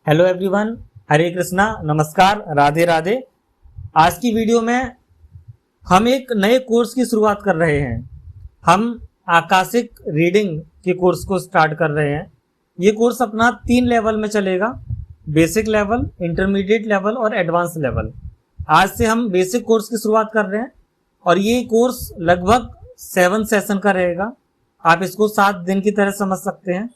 Hello everyone, हरे कृष्णा, नमस्कार, राधे राधे। आज की वीडियो में हम एक नए कोर्स की शुरुआत कर रहे हैं। हम आकाशिक रीडिंग के कोर्स को स्टार्ट कर रहे हैं। ये कोर्स अपना 3 लेवल में चलेगा: बेसिक लेवल, इंटरमीडिएट लेवल और एडवांस लेवल। आज से हम बेसिक कोर्स की शुरुआत कर रहे हैं और ये कोर्स लगभग 7 सेशन का रहेगा। आप इसको 7 दिन की तरह समझ सकते हैं,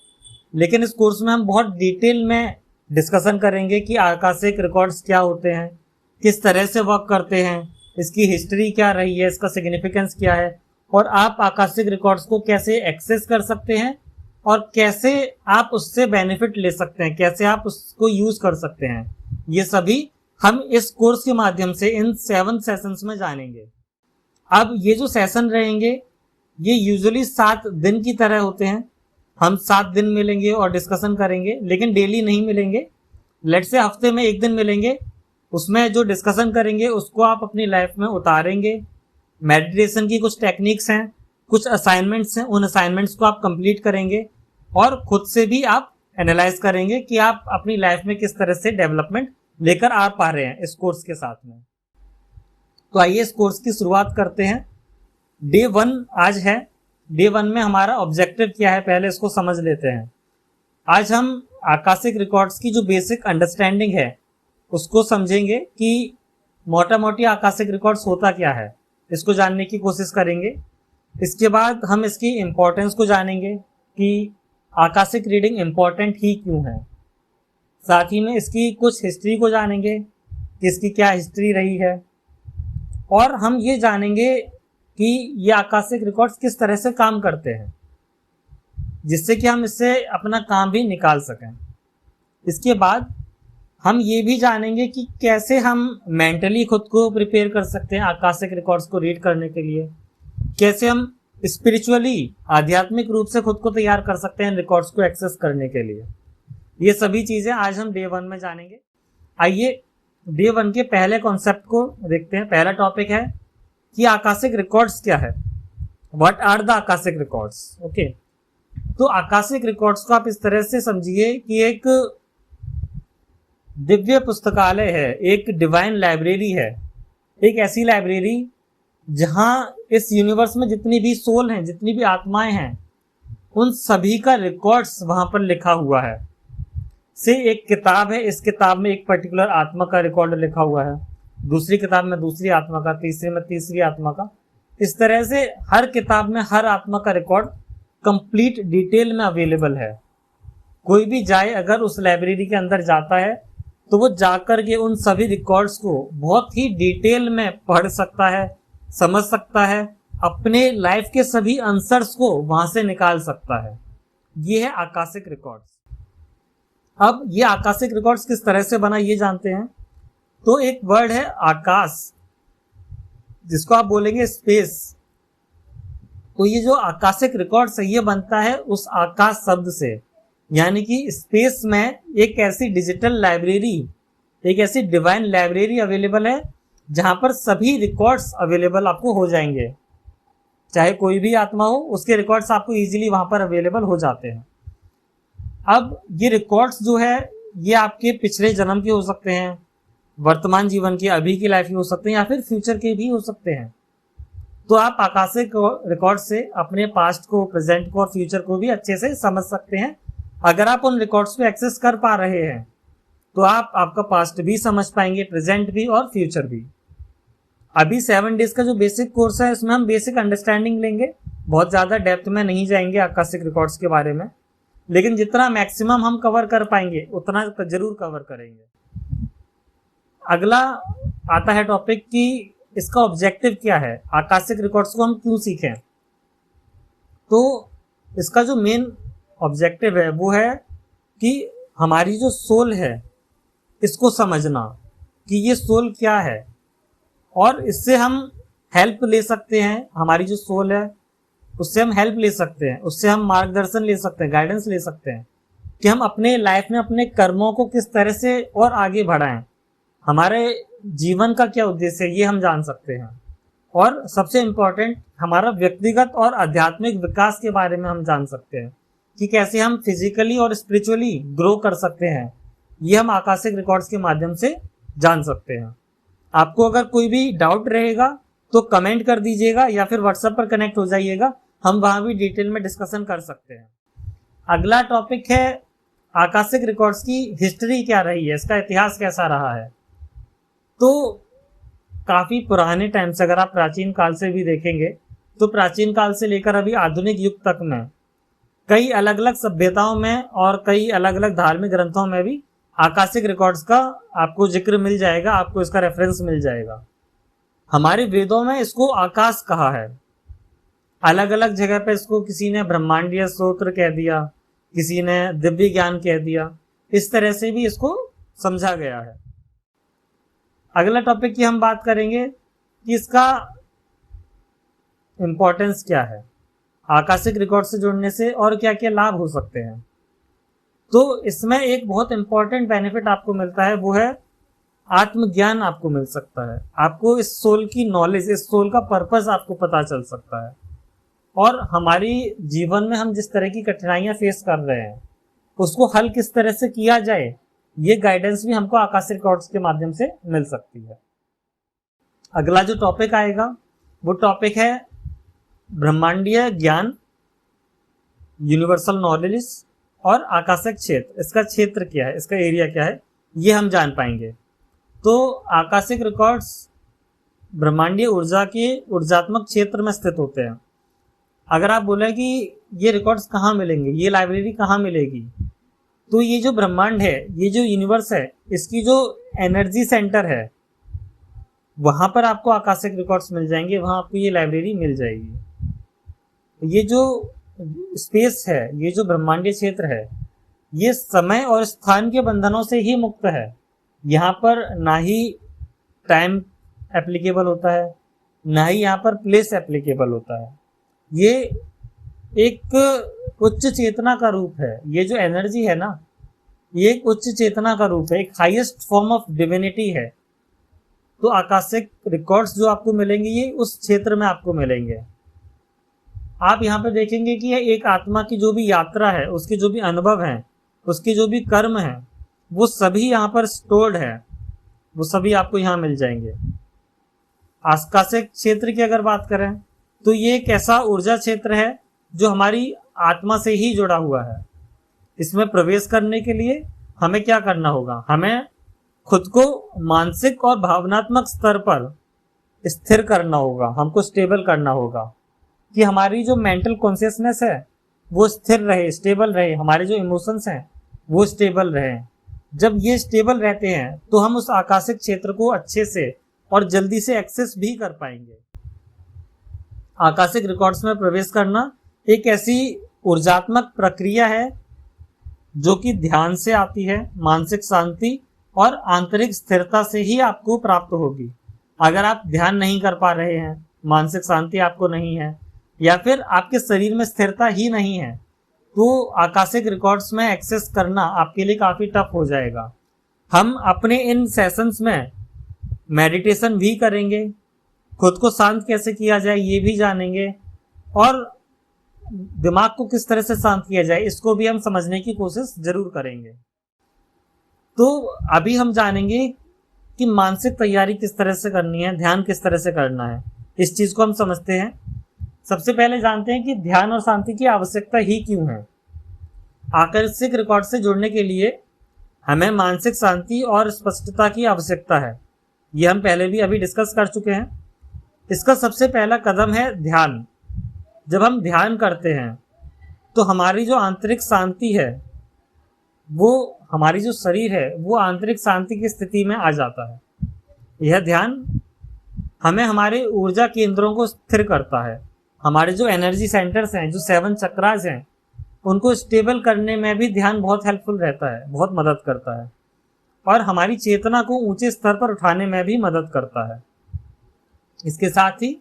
लेकिन इस कोर्स में हम बहुत डिटेल में डिस्कशन करेंगे कि आकाशिक रिकॉर्ड्स क्या होते हैं, किस तरह से वर्क करते हैं, इसकी हिस्ट्री क्या रही है, इसका सिग्निफिकेंस क्या है, और आप आकाशिक रिकॉर्ड्स को कैसे एक्सेस कर सकते हैं और कैसे आप उससे बेनिफिट ले सकते हैं, कैसे आप उसको यूज कर सकते हैं। ये सभी हम इस कोर्स के माध्यम से इन 7 सेशंस में जानेंगे। अब ये जो सेशन रहेंगे ये यूजुअली 7 दिन की तरह होते हैं। हम 7 दिन मिलेंगे और डिस्कशन करेंगे, लेकिन डेली नहीं मिलेंगे। लेट्स से हफ्ते में 1 दिन मिलेंगे, उसमें जो डिस्कशन करेंगे उसको आप अपनी लाइफ में उतारेंगे। मेडिटेशन की कुछ टेक्निक्स हैं, कुछ असाइनमेंट्स हैं, उन असाइनमेंट्स को आप कंप्लीट करेंगे और खुद से भी आप एनालाइज करेंगे कि आप अपनी लाइफ में किस तरह से डेवलपमेंट लेकर आ पा रहे हैं इस कोर्स के साथ में। तो आइए इस कोर्स की शुरुआत करते हैं। डे 1 आज है। डे 1 में हमारा ऑब्जेक्टिव क्या है, पहले इसको समझ लेते हैं। आज हम आकाशिक रिकॉर्ड्स की जो बेसिक अंडरस्टैंडिंग है उसको समझेंगे कि मोटा मोटी आकाशिक रिकॉर्ड्स होता क्या है, इसको जानने की कोशिश करेंगे। इसके बाद हम इसकी इम्पोर्टेंस को जानेंगे कि आकाशिक रीडिंग इम्पोर्टेंट ही क्यों है। साथ ही में इसकी कुछ हिस्ट्री को जानेंगे कि इसकी क्या हिस्ट्री रही है, और हम ये जानेंगे कि ये आकाशिक रिकॉर्ड्स किस तरह से काम करते हैं, जिससे कि हम इससे अपना काम भी निकाल सकें। इसके बाद हम ये भी जानेंगे कि कैसे हम मेंटली खुद को प्रिपेयर कर सकते हैं आकाशिक रिकॉर्ड्स को रीड करने के लिए, कैसे हम स्पिरिचुअली आध्यात्मिक रूप से खुद को तैयार कर सकते हैं रिकॉर्ड्स को एक्सेस करने के लिए। ये सभी चीज़ें आज हम डे 1 में जानेंगे। आइए डे 1 के पहले कॉन्सेप्ट को देखते हैं। पहला टॉपिक है कि आकाशिक रिकॉर्ड्स क्या है, what are the Akashic records. Okay, तो आकाशिक रिकॉर्ड्स को आप इस तरह से समझिए कि एक दिव्य पुस्तकालय है, एक डिवाइन लाइब्रेरी है, एक ऐसी लाइब्रेरी जहां इस यूनिवर्स में जितनी भी सोल हैं, जितनी भी आत्माएं हैं, उन सभी का रिकॉर्ड्स वहां पर लिखा हुआ है। से एक किताब है, इस किताब में एक पर्टिकुलर आत्मा का रिकॉर्ड लिखा हुआ है, दूसरी किताब में दूसरी आत्मा का, तीसरी में तीसरी आत्मा का। इस तरह से हर किताब में हर आत्मा का रिकॉर्ड कंप्लीट डिटेल में अवेलेबल है। कोई भी जाए अगर उस लाइब्रेरी के अंदर जाता है तो वो जाकर के उन सभी रिकॉर्ड्स को बहुत ही डिटेल में पढ़ सकता है, समझ सकता है, अपने लाइफ के सभी आंसर्स को वहां से निकाल सकता है। ये है आकाशिक रिकॉर्ड्स। अब ये आकाशिक रिकॉर्ड्स किस तरह से बना ये जानते हैं। तो एक वर्ड है आकाश, जिसको आप बोलेंगे स्पेस। तो ये जो आकाशिक रिकॉर्ड्स है ये बनता है उस आकाश शब्द से, यानी कि स्पेस में एक ऐसी डिजिटल लाइब्रेरी, एक ऐसी डिवाइन लाइब्रेरी अवेलेबल है जहां पर सभी रिकॉर्ड्स अवेलेबल आपको हो जाएंगे। चाहे कोई भी आत्मा हो, उसके रिकॉर्ड्स आपको इजीली वहां पर अवेलेबल हो जाते हैं। अब ये रिकॉर्ड्स जो है ये आपके पिछले जन्म के हो सकते हैं, वर्तमान जीवन के, अभी की लाइफ के हो सकते हैं, या फिर फ्यूचर के भी हो सकते हैं। तो आप आकाशिक रिकॉर्ड से अपने पास्ट को, प्रेजेंट को और फ्यूचर को भी अच्छे से समझ सकते हैं। अगर आप उन रिकॉर्ड्स को एक्सेस कर पा रहे हैं तो आप आपका पास्ट भी समझ पाएंगे, प्रेजेंट भी और फ्यूचर भी। अभी 7 डेज का जो बेसिक कोर्स है इसमें हम बेसिक अंडरस्टैंडिंग लेंगे, बहुत ज़्यादा डेप्थ में नहीं जाएंगे आकाशिक रिकॉर्ड्स के बारे में, लेकिन जितना मैक्सिमम हम कवर कर पाएंगे उतना जरूर कवर करेंगे। अगला आता है टॉपिक कि इसका ऑब्जेक्टिव क्या है, आकाशिक रिकॉर्ड्स को हम क्यों सीखें। तो इसका जो मेन ऑब्जेक्टिव है वो है कि हमारी जो सोल है इसको समझना कि ये सोल क्या है, और इससे हम हेल्प ले सकते हैं। हमारी जो सोल है उससे हम हेल्प ले सकते हैं, उससे हम मार्गदर्शन ले सकते हैं, गाइडेंस ले सकते हैं कि हम अपने लाइफ में अपने कर्मों को किस तरह से और आगे बढ़ाएं, हमारे जीवन का क्या उद्देश्य है ये हम जान सकते हैं। और सबसे इम्पोर्टेंट, हमारा व्यक्तिगत और आध्यात्मिक विकास के बारे में हम जान सकते हैं कि कैसे हम फिजिकली और स्पिरिचुअली ग्रो कर सकते हैं, ये हम आकाशिक रिकॉर्ड्स के माध्यम से जान सकते हैं। आपको अगर कोई भी डाउट रहेगा तो कमेंट कर दीजिएगा या फिर व्हाट्सएप पर कनेक्ट हो जाइएगा, हम वहां भी डिटेल में डिस्कशन कर सकते हैं। अगला टॉपिक है आकाशिक रिकॉर्ड्स की हिस्ट्री क्या रही है, इसका इतिहास कैसा रहा है। तो काफी पुराने टाइम से, अगर आप प्राचीन काल से भी देखेंगे तो प्राचीन काल से लेकर अभी आधुनिक युग तक में कई अलग अलग सभ्यताओं में और कई अलग अलग धार्मिक ग्रंथों में भी आकाशिक रिकॉर्ड्स का आपको जिक्र मिल जाएगा, आपको इसका रेफरेंस मिल जाएगा। हमारे वेदों में इसको आकाश कहा है, अलग अलग जगह पे इसको किसी ने ब्रह्मांडीय स्रोत्र कह दिया, किसी ने दिव्य ज्ञान कह दिया, इस तरह से भी इसको समझा गया है। अगला टॉपिक की हम बात करेंगे कि इसका इंपॉर्टेंस क्या है, आकाशिक रिकॉर्ड से जुड़ने से और क्या क्या लाभ हो सकते हैं। तो इसमें एक बहुत इंपॉर्टेंट बेनिफिट आपको मिलता है, वो है आत्मज्ञान आपको मिल सकता है। आपको इस सोल की नॉलेज, इस सोल का पर्पस आपको पता चल सकता है, और हमारी जीवन में हम जिस तरह की कठिनाइयां फेस कर रहे हैं उसको हल किस तरह से किया जाए, ये गाइडेंस भी हमको आकाशिक रिकॉर्ड्स के माध्यम से मिल सकती है। अगला जो टॉपिक आएगा वो टॉपिक है ब्रह्मांडीय ज्ञान, यूनिवर्सल नॉलेज और आकाशिक क्षेत्र। इसका क्षेत्र क्या है, इसका एरिया क्या है, ये हम जान पाएंगे। तो आकाशिक रिकॉर्ड्स ब्रह्मांडीय ऊर्जा के ऊर्जात्मक क्षेत्र में स्थित होते हैं। अगर आप बोले कि ये रिकॉर्ड्स कहाँ मिलेंगे, ये लाइब्रेरी कहाँ मिलेगी, तो ये जो ब्रह्मांड है, ये जो यूनिवर्स है, इसकी जो एनर्जी सेंटर है वहां पर आपको आकाशिक रिकॉर्ड्स मिल जाएंगे, वहां आपको ये लाइब्रेरी मिल जाएगी। ये जो स्पेस है, ये जो ब्रह्मांडीय क्षेत्र है, ये समय और स्थान के बंधनों से ही मुक्त है। यहाँ पर ना ही टाइम एप्लीकेबल होता है, ना ही यहाँ पर प्लेस एप्लीकेबल होता है। ये एक उच्च चेतना का रूप है। ये जो एनर्जी है ना, ये एक उच्च चेतना का रूप है, एक हाईएस्ट फॉर्म ऑफ डिविनिटी है। तो आकाशिक रिकॉर्ड्स जो आपको मिलेंगे ये उस क्षेत्र में आपको मिलेंगे। आप यहाँ पे देखेंगे कि एक आत्मा की जो भी यात्रा है, उसके जो भी अनुभव हैं, उसके जो भी कर्म हैं, वो सभी यहाँ पर स्टोर्ड है, वो सभी आपको यहाँ मिल जाएंगे। आकाशिक क्षेत्र की अगर बात करें तो ये एक ऐसा ऊर्जा क्षेत्र है जो हमारी आत्मा से ही जुड़ा हुआ है। इसमें प्रवेश करने के लिए हमें क्या करना होगा, हमें खुद को मानसिक और भावनात्मक स्तर पर स्थिर करना होगा, हमको स्टेबल करना होगा कि हमारी जो मेंटल कॉन्शियसनेस है वो स्थिर रहे, स्टेबल रहे, हमारे जो इमोशंस हैं वो स्टेबल रहे। जब ये स्टेबल रहते हैं तो हम उस आकाशिक क्षेत्र को अच्छे से और जल्दी से एक्सेस भी कर पाएंगे। आकाशिक रिकॉर्ड्स में प्रवेश करना एक ऐसी ऊर्जात्मक प्रक्रिया है जो कि ध्यान से आती है, मानसिक शांति और आंतरिक स्थिरता से ही आपको प्राप्त होगी। अगर आप ध्यान नहीं कर पा रहे हैं, मानसिक शांति आपको नहीं है, या फिर आपके शरीर में स्थिरता ही नहीं है, तो आकाशिक रिकॉर्ड्स में एक्सेस करना आपके लिए काफ़ी टफ हो जाएगा। हम अपने इन सेशंस में मेडिटेशन भी करेंगे, खुद को शांत कैसे किया जाए ये भी जानेंगे, और दिमाग को किस तरह से शांत किया जाए इसको भी हम समझने की कोशिश जरूर करेंगे। तो अभी हम जानेंगे कि मानसिक तैयारी किस तरह से करनी है, ध्यान किस तरह से करना है, इस चीज को हम समझते हैं। सबसे पहले जानते हैं कि ध्यान और शांति की आवश्यकता ही क्यों है। आकाशिक रिकॉर्ड से जुड़ने के लिए हमें मानसिक शांति और स्पष्टता की आवश्यकता है। ये हम पहले भी अभी डिस्कस कर चुके हैं। इसका सबसे पहला कदम है ध्यान। जब हम ध्यान करते हैं तो हमारी जो आंतरिक शांति है, वो हमारी जो शरीर है वो आंतरिक शांति की स्थिति में आ जाता है। यह ध्यान हमें हमारे ऊर्जा केंद्रों को स्थिर करता है। हमारे जो एनर्जी सेंटर्स हैं, जो 7 चक्रास हैं, उनको स्टेबल करने में भी ध्यान बहुत हेल्पफुल रहता है, बहुत मदद करता है, और हमारी चेतना को ऊंचे स्तर पर उठाने में भी मदद करता है। इसके साथ ही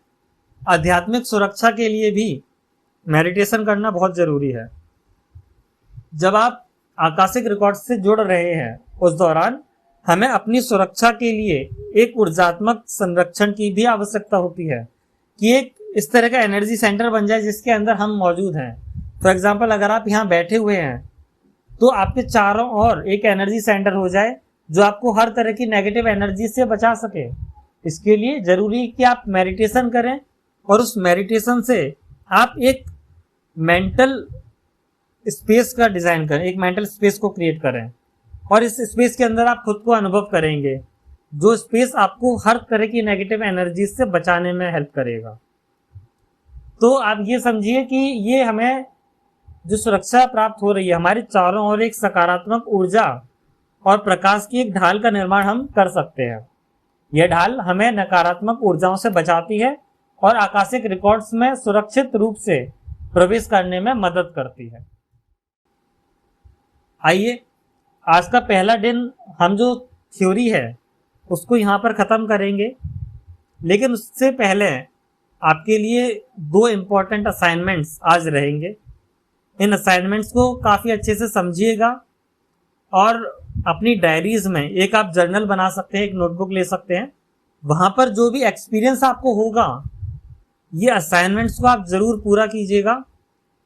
आध्यात्मिक सुरक्षा के लिए भी मेडिटेशन करना बहुत जरूरी है। जब आप आकाशिक रिकॉर्ड से जुड़ रहे हैं उस दौरान हमें अपनी सुरक्षा के लिए एक ऊर्जात्मक संरक्षण की भी आवश्यकता होती है कि एक इस तरह का एनर्जी सेंटर बन जाए जिसके अंदर हम मौजूद हैं। फॉर एग्जाम्पल, अगर आप यहाँ बैठे हुए हैं तो आपके चारों ओर एक एनर्जी सेंटर हो जाए जो आपको हर तरह की नेगेटिव एनर्जी से बचा सके। इसके लिए जरूरी है कि आप मेडिटेशन करें और उस मेडिटेशन से आप एक मेंटल स्पेस का डिजाइन करें, एक मेंटल स्पेस को क्रिएट करें और इस स्पेस के अंदर आप खुद को अनुभव करेंगे, जो स्पेस आपको हर तरह की नेगेटिव एनर्जी से बचाने में हेल्प करेगा। तो आप ये समझिए कि ये हमें जो सुरक्षा प्राप्त हो रही है, हमारे चारों ओर एक सकारात्मक ऊर्जा और प्रकाश की एक ढाल का निर्माण हम कर सकते हैं। यह ढाल हमें नकारात्मक ऊर्जाओं से बचाती है और आकाशिक रिकॉर्ड्स में सुरक्षित रूप से प्रवेश करने में मदद करती है। आइए आज का पहला दिन हम जो थ्योरी है उसको यहाँ पर ख़त्म करेंगे, लेकिन उससे पहले आपके लिए 2 इम्पॉर्टेंट असाइनमेंट्स आज रहेंगे। इन असाइनमेंट्स को काफ़ी अच्छे से समझिएगा और अपनी डायरीज में एक आप जर्नल बना सकते हैं, एक नोटबुक ले सकते हैं। वहाँ पर जो भी एक्सपीरियंस आपको होगा, ये असाइनमेंट्स को आप ज़रूर पूरा कीजिएगा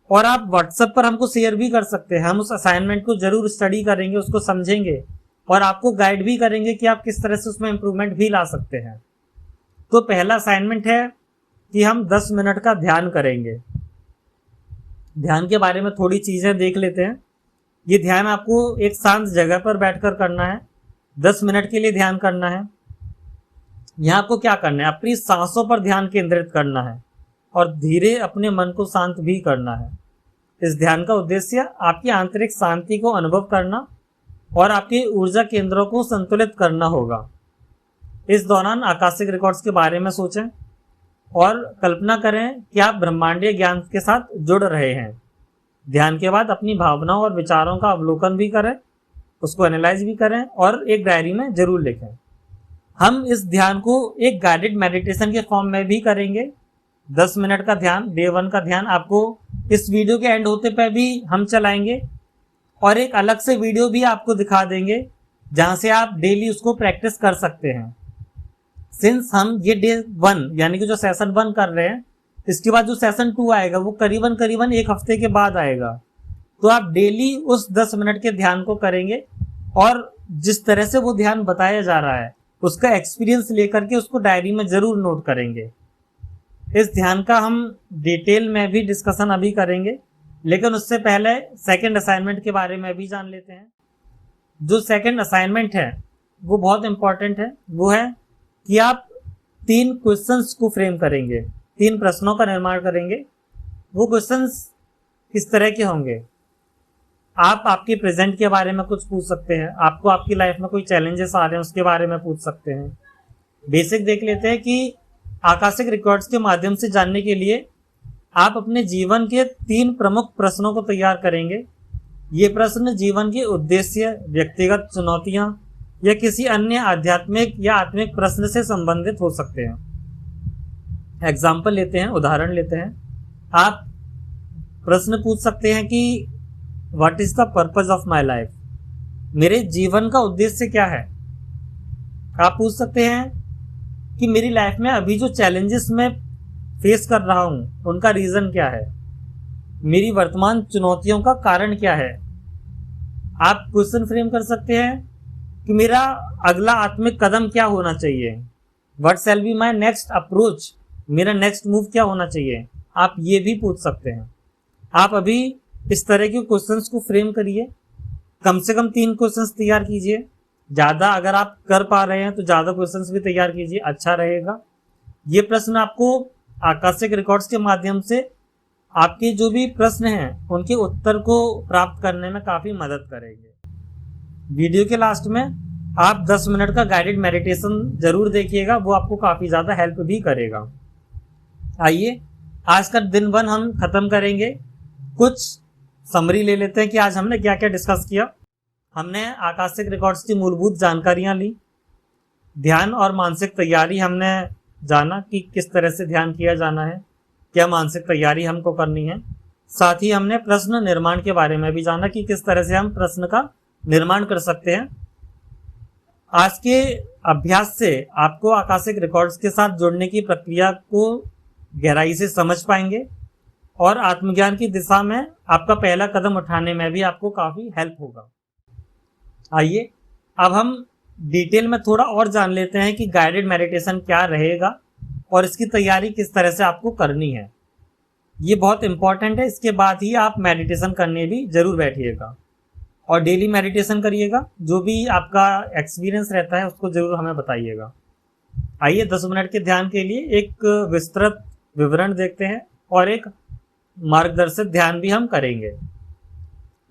और आप व्हाट्सएप पर हमको शेयर भी कर सकते हैं। हम उस असाइनमेंट को ज़रूर स्टडी करेंगे, उसको समझेंगे और आपको गाइड भी करेंगे कि आप किस तरह से उसमें इम्प्रूवमेंट भी ला सकते हैं। तो पहला असाइनमेंट है कि हम 10 मिनट का ध्यान करेंगे। ध्यान के बारे में थोड़ी चीज़ें देख लेते हैं। ये ध्यान आपको एक शांत जगह पर बैठकर करना है। 10 मिनट के लिए ध्यान करना है। यहाँ आपको क्या करना है, अपनी सांसों पर ध्यान केंद्रित करना है और धीरे अपने मन को शांत भी करना है। इस ध्यान का उद्देश्य आपकी आंतरिक शांति को अनुभव करना और आपके ऊर्जा केंद्रों को संतुलित करना होगा। इस दौरान आकाशिक रिकॉर्ड्स के बारे में सोचें और कल्पना करें कि आप ब्रह्मांडीय ज्ञान के साथ जुड़ रहे हैं। ध्यान के बाद अपनी भावनाओं और विचारों का अवलोकन भी करें, उसको एनालाइज भी करें और एक डायरी में जरूर लिखें। हम इस ध्यान को एक गाइडेड मेडिटेशन के फॉर्म में भी करेंगे। 10 मिनट का ध्यान, डे 1 का ध्यान आपको इस वीडियो के एंड होते पे भी हम चलाएंगे और एक अलग से वीडियो भी आपको दिखा देंगे जहां से आप डेली उसको प्रैक्टिस कर सकते हैं। सिंस हम ये डे 1 यानी कि जो सेशन 1 कर रहे हैं, इसके बाद जो सेशन 2 आएगा वो करीबन 1 हफ्ते के बाद आएगा। तो आप डेली उस 10 मिनट के ध्यान को करेंगे और जिस तरह से वो ध्यान बताया जा रहा है उसका एक्सपीरियंस लेकर के उसको डायरी में जरूर नोट करेंगे। इस ध्यान का हम डिटेल में भी डिस्कशन अभी करेंगे, लेकिन उससे पहले सेकंड असाइनमेंट के बारे में भी जान लेते हैं। जो सेकंड असाइनमेंट है वो बहुत इंपॉर्टेंट है। वो है कि आप 3 क्वेश्चंस को फ्रेम करेंगे, 3 प्रश्नों का निर्माण करेंगे। वो क्वेश्चंस किस तरह के होंगे? आप आपके प्रेजेंट के बारे में कुछ पूछ सकते हैं, आपको आपकी लाइफ में कोई चैलेंजेस आ रहे हैं उसके बारे में पूछ सकते हैं। बेसिक देख लेते हैं कि आकाशिक रिकॉर्ड्स के माध्यम से जानने के लिए आप अपने जीवन के 3 प्रमुख प्रश्नों को तैयार करेंगे। ये प्रश्न जीवन के उद्देश्य, व्यक्तिगत चुनौतियां या किसी अन्य आध्यात्मिक या आत्मिक प्रश्न से संबंधित हो सकते हैं। एग्जाम्पल लेते हैं, उदाहरण लेते हैं। आप प्रश्न पूछ सकते हैं कि what is the purpose of my life? मेरे जीवन का उद्देश्य क्या है? आप पूछ सकते हैं कि मेरी लाइफ में अभी जो चैलेंजेस मैं फेस कर रहा हूं उनका रीजन क्या है? मेरी वर्तमान चुनौतियों का कारण क्या है? आप क्वेश्चन फ्रेम कर सकते हैं कि मेरा अगला आत्मिक कदम क्या होना चाहिए? What shall be my next approach? मेरा नेक्स्ट मूव क्या होना चाहिए? आप ये भी पूछ सकते हैं। आप अभी इस तरह के क्वेश्चंस को फ्रेम करिए। कम से कम 3 क्वेश्चंस तैयार कीजिए। ज़्यादा अगर आप कर पा रहे हैं तो ज़्यादा क्वेश्चंस भी तैयार कीजिए, अच्छा रहेगा। ये प्रश्न आपको आकाशिक रिकॉर्ड्स के माध्यम से आपके जो भी प्रश्न हैं उनके उत्तर को प्राप्त करने में काफ़ी मदद करेंगे। वीडियो के लास्ट में आप 10 मिनट का गाइडेड मेडिटेशन जरूर देखिएगा, वो आपको काफ़ी ज़्यादा हेल्प भी करेगा। आइए आज का दिन 1 हम ख़त्म करेंगे। कुछ समरी ले लेते हैं कि आज हमने क्या क्या डिस्कस किया। हमने आकाशिक रिकॉर्ड्स की मूलभूत जानकारियां ली, ध्यान और मानसिक तैयारी हमने जाना कि किस तरह से ध्यान किया जाना है, क्या मानसिक तैयारी हमको करनी है। साथ ही हमने प्रश्न निर्माण के बारे में भी जाना कि किस तरह से हम प्रश्न का निर्माण कर सकते हैं। आज के अभ्यास से आपको आकाशिक रिकॉर्ड्स के साथ जुड़ने की प्रक्रिया को गहराई से समझ पाएंगे और आत्मज्ञान की दिशा में आपका पहला कदम उठाने में भी आपको काफ़ी हेल्प होगा। आइए अब हम डिटेल में थोड़ा और जान लेते हैं कि गाइडेड मेडिटेशन क्या रहेगा और इसकी तैयारी किस तरह से आपको करनी है। ये बहुत इंपॉर्टेंट है, इसके बाद ही आप मेडिटेशन करने भी ज़रूर बैठिएगा और डेली मेडिटेशन करिएगा। जो भी आपका एक्सपीरियंस रहता है उसको ज़रूर हमें बताइएगा। आइए 10 मिनट के ध्यान के लिए एक विस्तृत विवरण देखते हैं और एक मार्गदर्शित ध्यान भी हम करेंगे।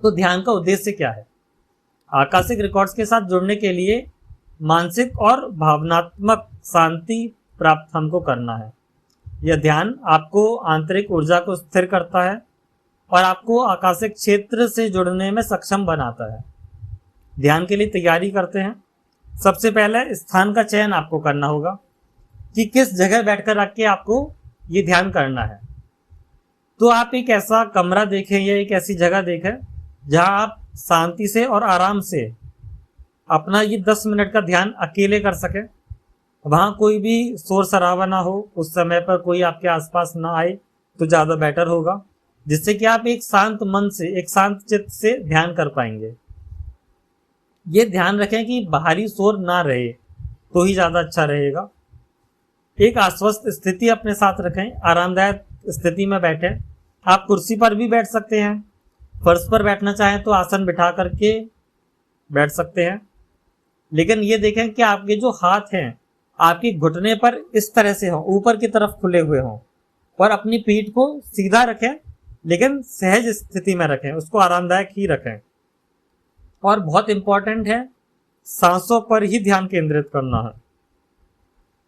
तो ध्यान का उद्देश्य क्या है? आकाशिक रिकॉर्ड्स के साथ जुड़ने के लिए मानसिक और भावनात्मक शांति प्राप्त हमको करना है। यह ध्यान आपको आंतरिक ऊर्जा को स्थिर करता है और आपको आकाशिक क्षेत्र से जुड़ने में सक्षम बनाता है। ध्यान के लिए तैयारी करते हैं। सबसे पहले स्थान का चयन आपको करना होगा कि किस जगह बैठकर रख के आपको ये ध्यान करना है। तो आप एक ऐसा कमरा देखें या एक ऐसी जगह देखें जहां आप शांति से और आराम से अपना ये 10 मिनट का ध्यान अकेले कर सकें। वहाँ कोई भी शोर शराबा ना हो, उस समय पर कोई आपके आसपास ना आए तो ज़्यादा बेटर होगा, जिससे कि आप एक शांत मन से, एक शांत चित्त से ध्यान कर पाएंगे। ये ध्यान रखें कि बाहरी शोर ना रहे तो ही ज़्यादा अच्छा रहेगा। एक आश्वस्त स्थिति अपने साथ रखें, आरामदायक स्थिति में बैठें। आप कुर्सी पर भी बैठ सकते हैं, फर्श पर बैठना चाहें तो आसन बिठा करके बैठ सकते हैं, लेकिन ये देखें कि आपके जो हाथ हैं आपके घुटने पर इस तरह से हों, ऊपर की तरफ खुले हुए हों, और अपनी पीठ को सीधा रखें लेकिन सहज स्थिति में रखें, उसको आरामदायक ही रखें। और बहुत इंपॉर्टेंट है, सांसों पर ही ध्यान केंद्रित करना है।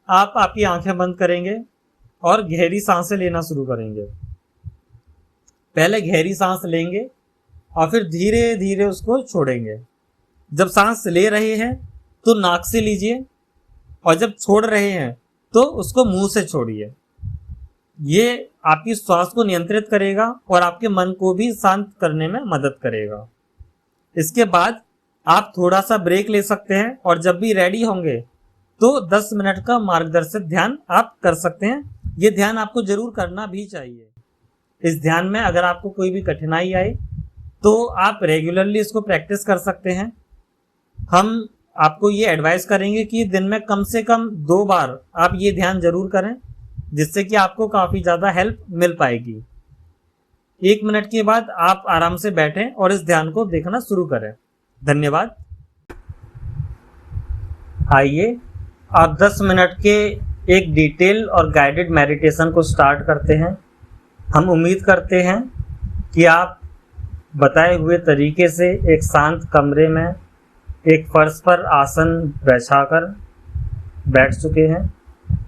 आप आपकी आंखें बंद करेंगे और गहरी सांसें लेना शुरू करेंगे। पहले गहरी सांस लेंगे और फिर धीरे धीरे उसको छोड़ेंगे। जब सांस ले रहे हैं तो नाक से लीजिए और जब छोड़ रहे हैं तो उसको मुंह से छोड़िए। ये आपकी श्वास को नियंत्रित करेगा और आपके मन को भी शांत करने में मदद करेगा। इसके बाद आप थोड़ा सा ब्रेक ले सकते हैं और जब भी रेडी होंगे तो 10 मिनट का मार्गदर्शित ध्यान आप कर सकते हैं। ये ध्यान आपको जरूर करना भी चाहिए। इस ध्यान में अगर आपको कोई भी कठिनाई आए तो आप रेगुलरली इसको प्रैक्टिस कर सकते हैं। हम आपको ये एडवाइस करेंगे कि दिन में कम से कम 2 बार आप ये ध्यान जरूर करें, जिससे कि आपको काफ़ी ज़्यादा हेल्प मिल पाएगी। 1 मिनट के बाद आप आराम से बैठें और इस ध्यान को देखना शुरू करें। धन्यवाद। आइए आप 10 मिनट के एक डिटेल और गाइडेड मेडिटेशन को स्टार्ट करते हैं। हम उम्मीद करते हैं कि आप बताए हुए तरीके से एक शांत कमरे में एक फर्श पर आसन बिछाकर बैठ चुके हैं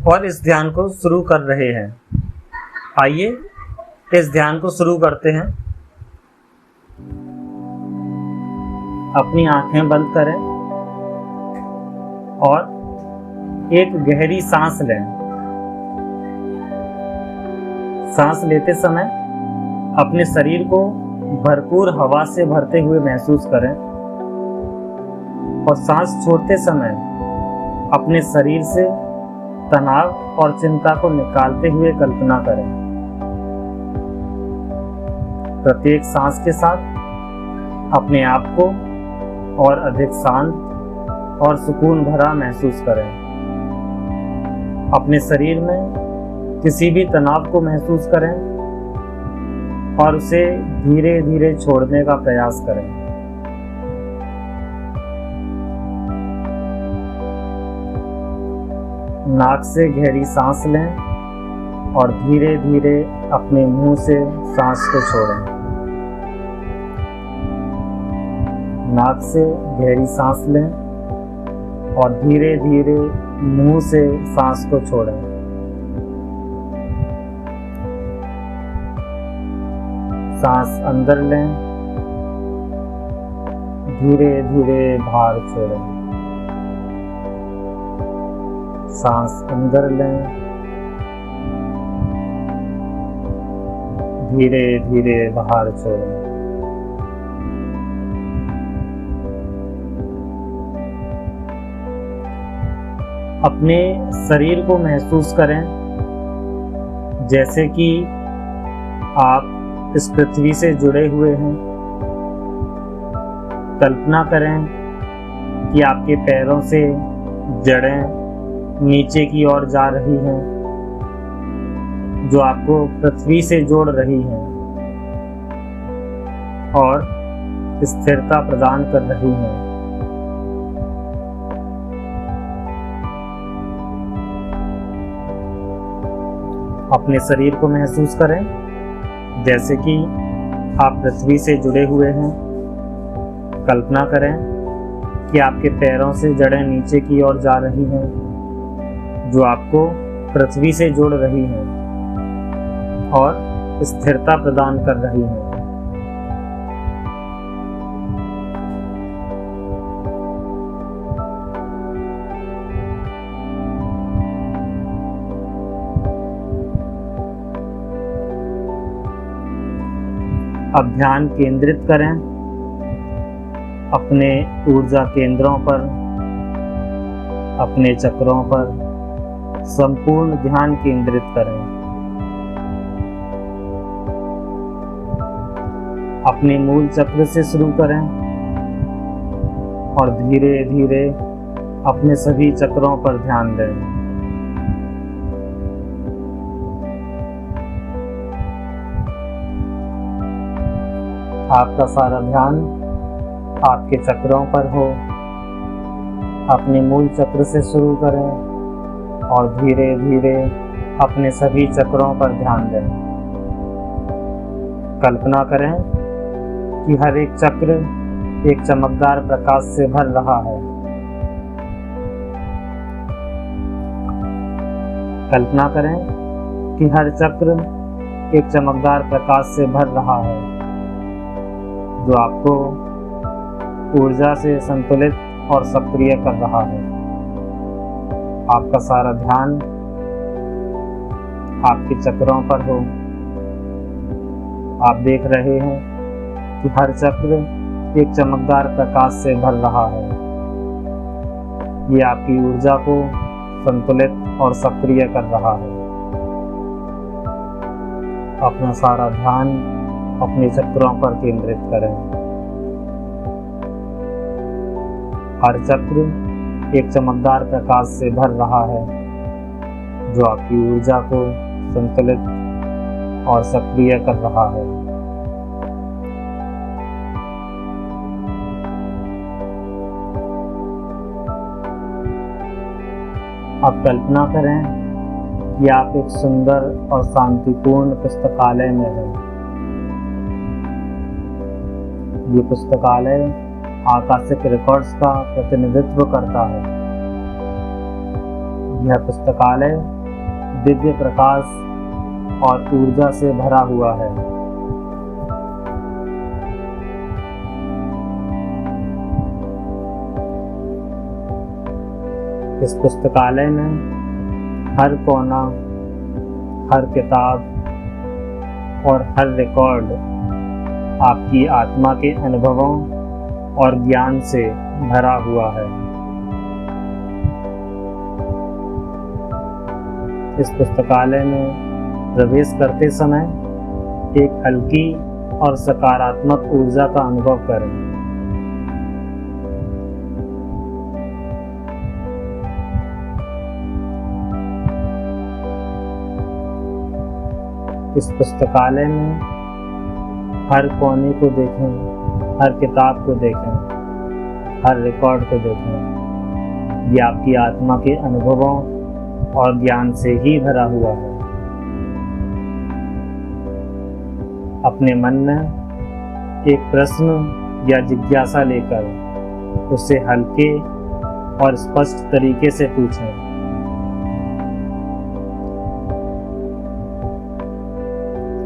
और इस ध्यान को शुरू कर रहे हैं। आइए इस ध्यान को शुरू करते हैं। अपनी आंखें बंद करें और एक गहरी सांस लें। सांस लेते समय अपने शरीर को भरपूर हवा से भरते हुए महसूस करें और सांस छोड़ते समय अपने शरीर से तनाव और चिंता को निकालते हुए कल्पना करें। प्रत्येक सांस के साथ अपने आप को और अधिक शांत और सुकून भरा महसूस करें। अपने शरीर में किसी भी तनाव को महसूस करें और उसे धीरे धीरे छोड़ने का प्रयास करें। नाक से गहरी सांस लें और धीरे धीरे अपने मुंह से सांस को छोड़ें। नाक से गहरी सांस लें और धीरे धीरे मुंह से सांस को छोड़ें। सांस अंदर लें, धीरे धीरे बाहर छोड़ें। सांस अंदर लें, धीरे धीरे बाहर छोड़ें। अपने शरीर को महसूस करें जैसे कि आप इस पृथ्वी से जुड़े हुए हैं। कल्पना करें कि आपके पैरों से जड़ें नीचे की ओर जा रही हैं, जो आपको पृथ्वी से जोड़ रही हैं और स्थिरता प्रदान कर रही हैं। अपने शरीर को महसूस करें जैसे कि आप पृथ्वी से जुड़े हुए हैं। कल्पना करें कि आपके पैरों से जड़ें नीचे की ओर जा रही हैं, जो आपको पृथ्वी से जोड़ रही हैं और स्थिरता प्रदान कर रही हैं। अब ध्यान केंद्रित करें अपने ऊर्जा केंद्रों पर, अपने चक्रों पर संपूर्ण ध्यान केंद्रित करें। अपने मूल चक्र से शुरू करें और धीरे धीरे अपने सभी चक्रों पर ध्यान दें। आपका सारा ध्यान आपके चक्रों पर हो। अपने मूल चक्र से शुरू करें और धीरे धीरे अपने सभी चक्रों पर ध्यान दें। कल्पना करें कि हर एक चक्र एक चमकदार प्रकाश से भर रहा है। कल्पना करें कि हर चक्र एक चमकदार प्रकाश से भर रहा है, जो आपको ऊर्जा से संतुलित और सक्रिय कर रहा है। आपका सारा ध्यान आपके चक्रों पर हो। आप देख रहे हैं कि हर चक्र एक चमकदार प्रकाश से भर रहा है। ये आपकी ऊर्जा को संतुलित और सक्रिय कर रहा है। अपना सारा ध्यान अपने चक्रों पर केंद्रित करें। हर चक्र एक चमकदार प्रकाश से भर रहा है, जो आपकी ऊर्जा को संतुलित और सक्रिय कर रहा है। अब कल्पना करें कि आप एक सुंदर और शांतिपूर्ण पुस्तकालय में हैं। ये पुस्तकालय आकाशिक रिकॉर्ड्स का प्रतिनिधित्व करता है। यह पुस्तकालय दिव्य प्रकाश और ऊर्जा से भरा हुआ है। इस पुस्तकालय में हर कोना, हर किताब और हर रिकॉर्ड आपकी आत्मा के अनुभवों और ज्ञान से भरा हुआ है। इस पुस्तकालय में प्रवेश करते समय एक हल्की और सकारात्मक ऊर्जा का अनुभव करें। इस पुस्तकालय में हर कोने को देखें, हर किताब को देखें, हर रिकॉर्ड को देखें। ये आपकी आत्मा के अनुभवों और ज्ञान से ही भरा हुआ है। अपने मन में एक प्रश्न या जिज्ञासा लेकर उसे हल्के और स्पष्ट तरीके से पूछें।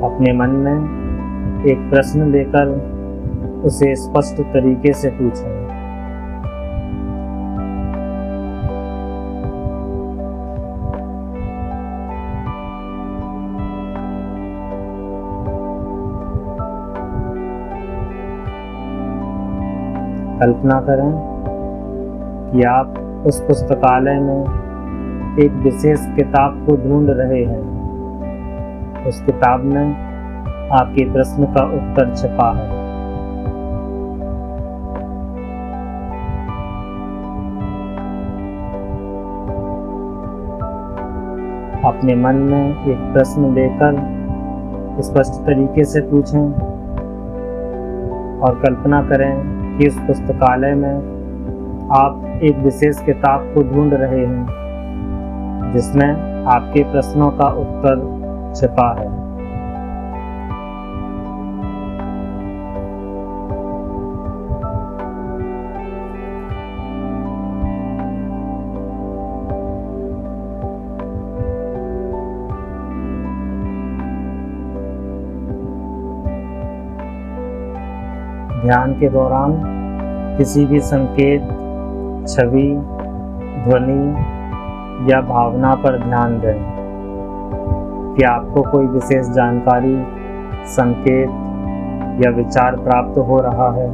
अपने मन में एक प्रश्न लेकर उसे स्पष्ट तरीके से पूछें। कल्पना करें कि आप उस पुस्तकालय में एक विशेष किताब को ढूंढ रहे हैं। उस किताब में आपके प्रश्न का उत्तर छिपा है। अपने मन में एक प्रश्न लेकर स्पष्ट तरीके से पूछें और कल्पना करें कि इस पुस्तकालय में आप एक विशेष किताब को ढूंढ रहे हैं जिसमें आपके प्रश्नों का उत्तर छिपा है। ध्यान के दौरान किसी भी संकेत, छवि, ध्वनि या भावना पर ध्यान दें कि आपको कोई विशेष जानकारी, संकेत या विचार प्राप्त हो रहा है।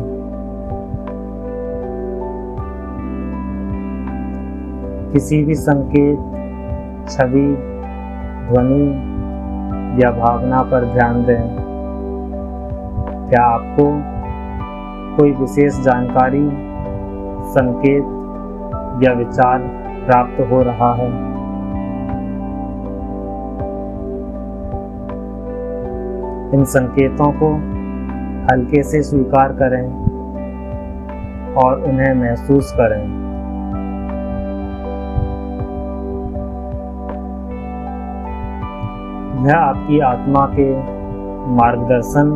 किसी भी संकेत, छवि, ध्वनि या भावना पर ध्यान दें। क्या आपको कोई विशेष जानकारी, संकेत या विचार प्राप्त हो रहा है? इन संकेतों को हल्के से स्वीकार करें और उन्हें महसूस करें। यह आपकी आत्मा के मार्गदर्शन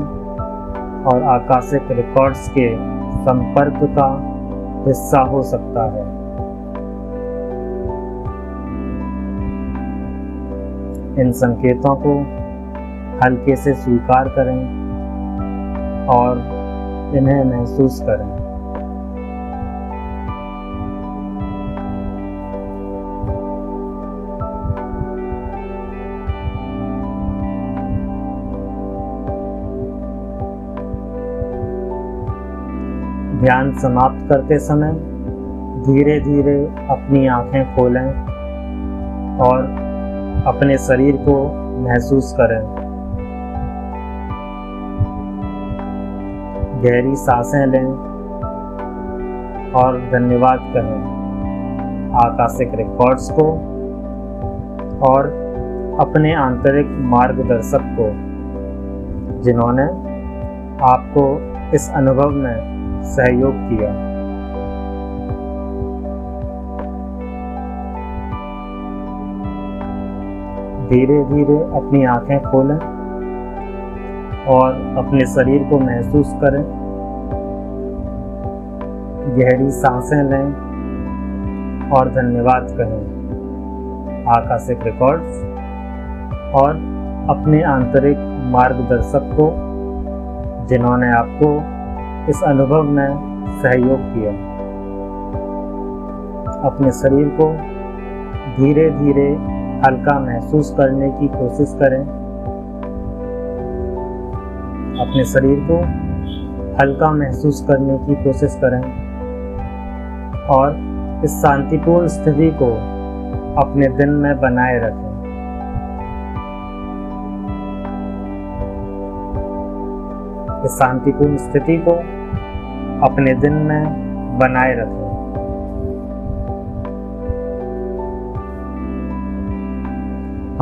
और आकाशिक रिकॉर्ड्स के संपर्क का हिस्सा हो सकता है। इन संकेतों को हल्के से स्वीकार करें और इन्हें महसूस करें। ध्यान समाप्त करते समय धीरे धीरे अपनी आंखें खोलें और अपने शरीर को महसूस करें। गहरी सांसें लें और धन्यवाद कहें आकाशिक रिकॉर्ड्स को और अपने आंतरिक मार्गदर्शक को जिन्होंने आपको इस अनुभव में सहयोग किया। धीरे धीरे अपनी आंखें खोलें और अपने शरीर को महसूस करें। गहरी सांसें लें और धन्यवाद कहें आकाशिक रिकॉर्ड्स और अपने आंतरिक मार्गदर्शक को जिन्होंने आपको इस अनुभव में सहयोग किया। अपने शरीर को धीरे धीरे हल्का महसूस करने की कोशिश करें। अपने शरीर को हल्का महसूस करने की कोशिश करें और इस शांतिपूर्ण स्थिति को अपने दिन में बनाए रखें। इस शांतिपूर्ण स्थिति को अपने दिन में बनाए रखें।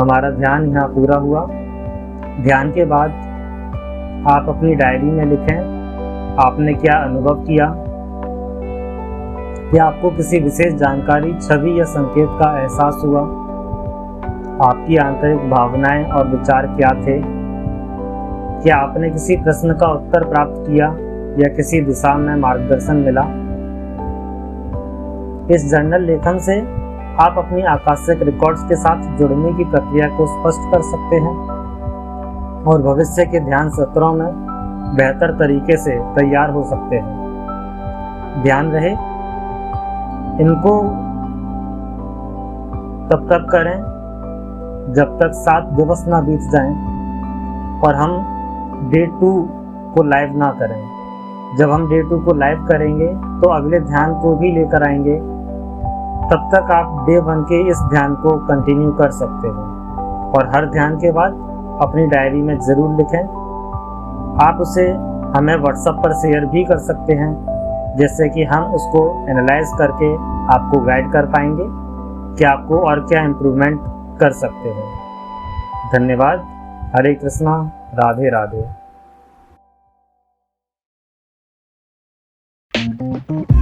हमारा ध्यान यहाँ पूरा हुआ। ध्यान के बाद आप अपनी डायरी में लिखें आपने क्या अनुभव किया। क्या आपको किसी विशेष जानकारी, छवि या संकेत का एहसास हुआ? आपकी आंतरिक भावनाएं और विचार क्या थे? क्या आपने किसी प्रश्न का उत्तर प्राप्त किया या किसी दिशा में मार्गदर्शन मिला? इस जर्नल लेखन से आप अपनी आकाशिक रिकॉर्ड्स के साथ जुड़ने की प्रक्रिया को स्पष्ट कर सकते हैं और भविष्य के ध्यान सत्रों में बेहतर तरीके से तैयार हो सकते हैं। ध्यान रहे, इनको तब तक करें जब तक 7 दिवस ना बीत जाएं और हम डे 2 को लाइव ना करें। जब हम डे 2 को लाइव करेंगे तो अगले ध्यान को भी लेकर आएंगे। तब तक आप डे 1 के इस ध्यान को कंटिन्यू कर सकते हो और हर ध्यान के बाद अपनी डायरी में ज़रूर लिखें आप उसे हमें व्हाट्सएप पर शेयर भी कर सकते हैं, जिससे कि हम उसको एनालाइज करके आपको गाइड कर पाएंगे कि आपको और क्या इम्प्रूवमेंट कर सकते हो। धन्यवाद। हरे कृष्णा। राधे राधे।